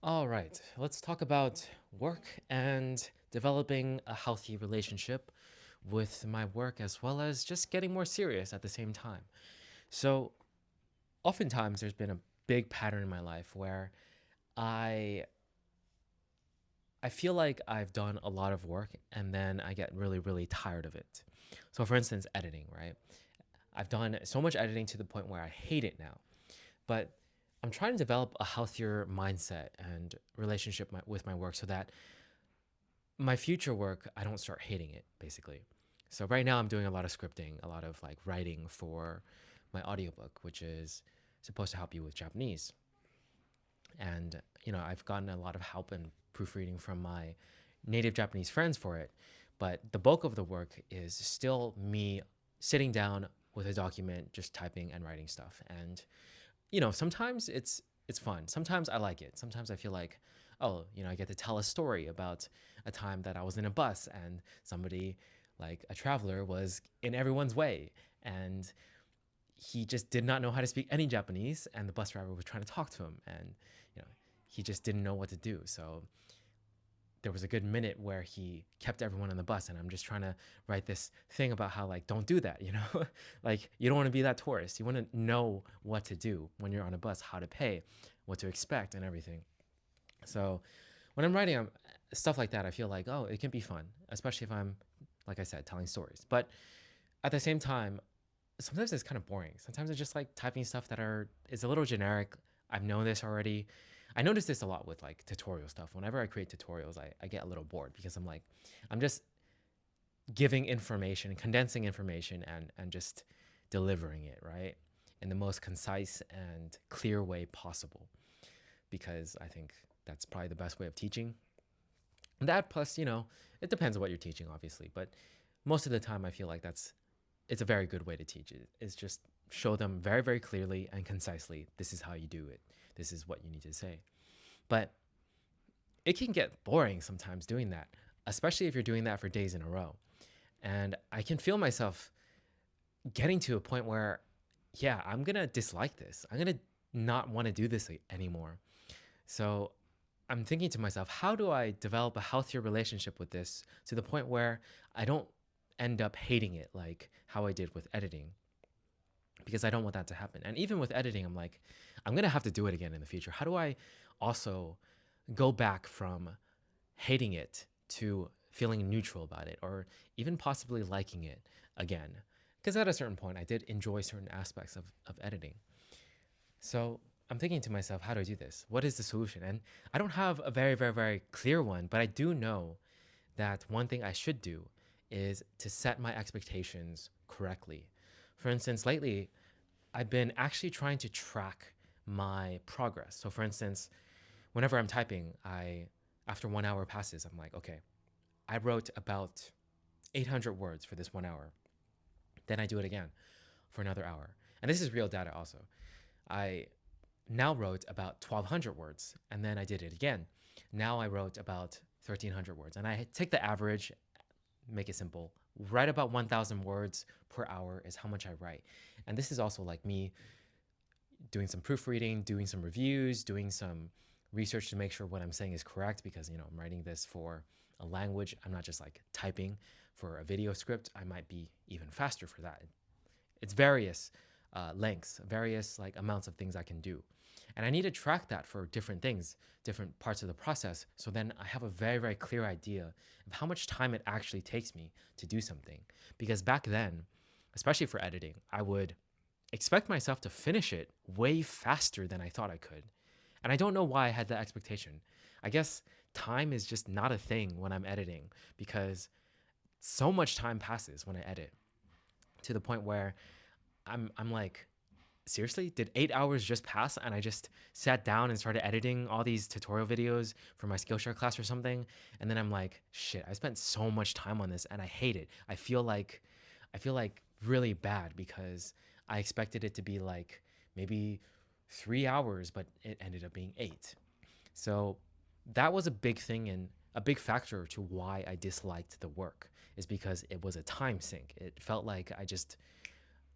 All right, let's talk about work and developing a healthy relationship with my work as well as just getting more serious at the same time. So, oftentimes there's been a big pattern in my life where I I feel like I've done a lot of work and then I get really really tired of it. So, for instance, editing, right? I've done so much editing to the point where I hate it now. But I'm trying to develop a healthier mindset and relationship with my work so that my future work, I don't start hating it, basically. So right now I'm doing a lot of scripting, a lot of like writing for my audiobook, which is supposed to help you with Japanese. And I've gotten a lot of help and proofreading from my native Japanese friends for it. But the bulk of the work is still me sitting down with a document, just typing and writing stuff. And sometimes it's fun. Sometimes I like it. Sometimes I feel like, oh, I get to tell a story about a time that I was in a bus and somebody, like a traveler, was in everyone's way and he just did not know how to speak any Japanese, and the bus driver was trying to talk to him, and you know he just didn't know what to do. So there was a good minute where he kept everyone on the bus, and I'm just trying to write this thing about how, like, don't do that, like, you don't want to be that tourist. You want to know what to do when you're on a bus, how to pay, what to expect, and everything. So when I'm writing stuff like that, I feel like, oh, it can be fun, especially if I'm, like I said, telling stories. But at the same time, sometimes it's kind of boring. Sometimes it's just like typing stuff that is a little generic. I've known this already. I notice this a lot with like tutorial stuff. Whenever I create tutorials, I get a little bored because I'm like, I'm just giving information, condensing information, and just delivering it, right? In the most concise and clear way possible. Because I think that's probably the best way of teaching. That plus, it depends on what you're teaching, obviously. But most of the time I feel like it's a very good way to teach it. Is just show them very, very clearly and concisely, this is how you do it. This is what you need to say. But it can get boring sometimes doing that, especially if you're doing that for days in a row. And I can feel myself getting to a point where, yeah, I'm going to dislike this. I'm going to not want to do this anymore. So I'm thinking to myself, how do I develop a healthier relationship with this to the point where I don't end up hating it like how I did with editing? Because I don't want that to happen. And even with editing, I'm like, I'm going to have to do it again in the future. How do I also go back from hating it to feeling neutral about it or even possibly liking it again? Because at a certain point, I did enjoy certain aspects of editing. So I'm thinking to myself, how do I do this? What is the solution? And I don't have a very, very, very clear one, but I do know that one thing I should do is to set my expectations correctly. For instance, lately, I've been actually trying to track my progress. So, for instance, whenever I'm typing, after 1 hour passes, I'm like, okay, I wrote about 800 words for this 1 hour. Then I do it again for another hour. And this is real data also. I now wrote about 1,200 words, and then I did it again. Now I wrote about 1,300 words, and I take the average, make it simple. Write about 1,000 words per hour is how much I write. And this is also like me doing some proofreading, doing some reviews, doing some research to make sure what I'm saying is correct because, I'm writing this for a language. I'm not just like typing for a video script. I might be even faster for that. It's various lengths, various like amounts of things I can do. And I need to track that for different things, different parts of the process. So then I have a very, very clear idea of how much time it actually takes me to do something. Because back then, especially for editing, I would expect myself to finish it way faster than I thought I could. And I don't know why I had that expectation. I guess time is just not a thing when I'm editing because so much time passes when I edit to the point where I'm like, seriously, did 8 hours just pass and I just sat down and started editing all these tutorial videos for my Skillshare class or something? And then I'm like, shit, I spent so much time on this and I hate it. I feel like really bad because I expected it to be like maybe 3 hours, but it ended up being eight. So that was a big thing and a big factor to why I disliked the work is because it was a time sink. It felt like I just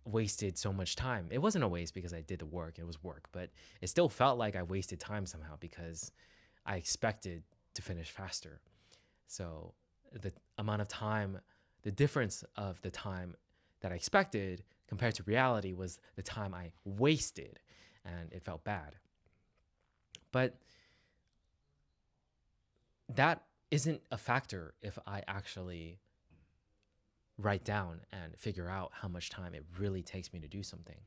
wasted so much time. It wasn't a waste because I did the work, it was work, but it still felt like I wasted time somehow because I expected to finish faster. So the amount of time, the difference of the time that I expected compared to reality was the time I wasted, and it felt bad. But that isn't a factor if I actually write down and figure out how much time it really takes me to do something.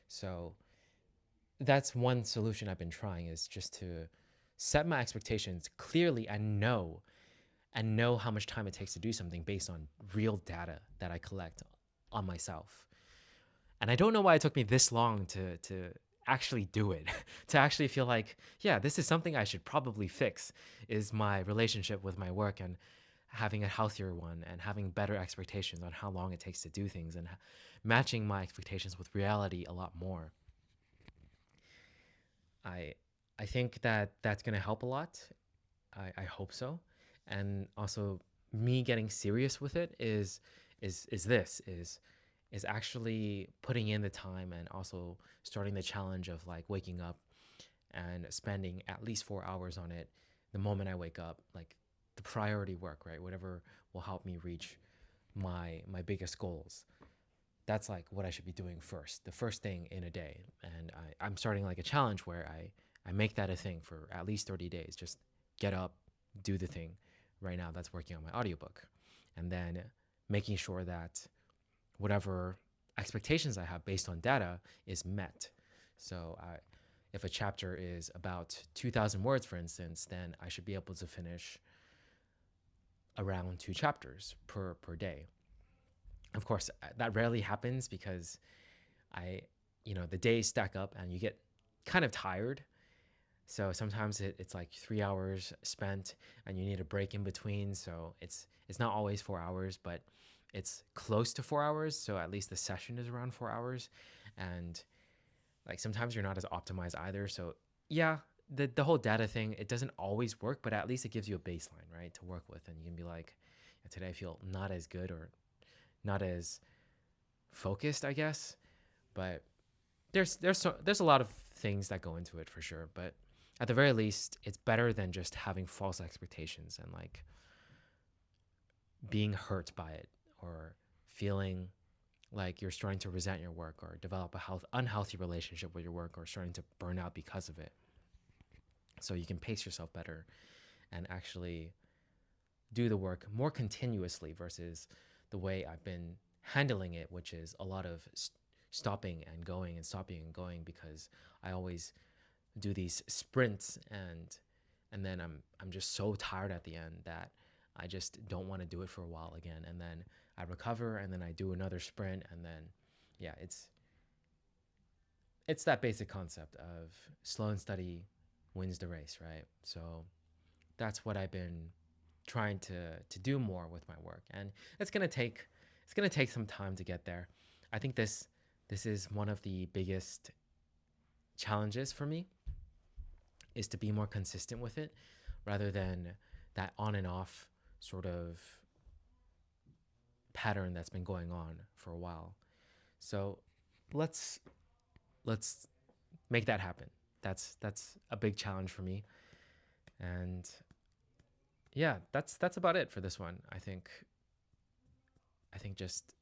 So that's one solution I've been trying, is just to set my expectations clearly and know how much time it takes to do something based on real data that I collect on myself. And I don't know why it took me this long to actually do it, to actually feel like, yeah, this is something I should probably fix, is my relationship with my work, and having a healthier one, and having better expectations on how long it takes to do things, and matching my expectations with reality a lot more. I I think that that's going to help a lot. I hope so. And also, me getting serious with it is this is actually putting in the time, and also starting the challenge of like waking up and spending at least 4 hours on it the moment I wake up, like the priority work, right? Whatever will help me reach my biggest goals. That's like what I should be doing first, the first thing in a day. And I'm starting like a challenge where I make that a thing for at least 30 days. Just get up, do the thing. Right now, that's working on my audiobook. And then making sure that whatever expectations I have based on data is met. So if a chapter is about 2,000 words, for instance, then I should be able to finish around 2 chapters per day. Of course, that rarely happens because I, the days stack up and you get kind of tired. So sometimes it's like 3 hours spent and you need a break in between. So it's not always 4 hours, but it's close to 4 hours. So at least the session is around 4 hours. And like sometimes you're not as optimized either. So yeah, the whole data thing, it doesn't always work, but at least it gives you a baseline, right, to work with. And you can be like, "Yeah, today I feel not as good or not as focused, I guess." But there's a lot of things that go into it for sure. But at the very least, it's better than just having false expectations and like being hurt by it, or feeling like you're starting to resent your work, or develop a unhealthy relationship with your work, or starting to burn out because of it. So you can pace yourself better and actually do the work more continuously versus the way I've been handling it, which is a lot of stopping and going and stopping and going, because I always do these sprints, and then I'm just so tired at the end that I just don't want to do it for a while again. And then I recover, and then I do another sprint, and then yeah, it's that basic concept of slow and steady wins the race, right? So that's what I've been trying to do more with my work, and it's gonna take some time to get there. I think this is one of the biggest challenges for me, is to be more consistent with it, rather than that on and off sort of pattern that's been going on for a while. So let's let's make that happen. That's a big challenge for me. And yeah, that's about it for this one. I think just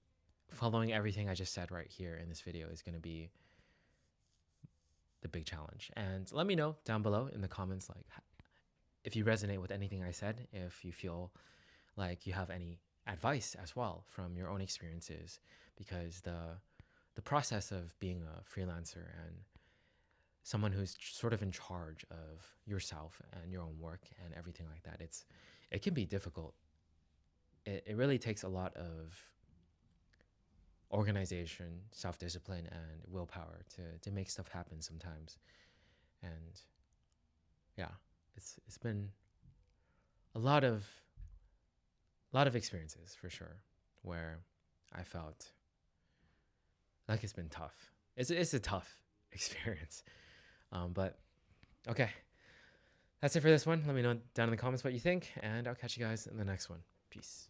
following everything I just said right here in this video is going to be the big challenge. And let me know down below in the comments, like, if you resonate with anything I said, if you feel like you have any advice as well from your own experiences, because the process of being a freelancer and someone who's sort of in charge of yourself and your own work and everything like that, it can be difficult. It really takes a lot of organization, self-discipline, and willpower to make stuff happen sometimes. And yeah, it's been a lot of experiences for sure where I felt like it's been tough. It's a tough experience. But okay, that's it for this one. Let me know down in the comments what you think, and I'll catch you guys in the next one. Peace.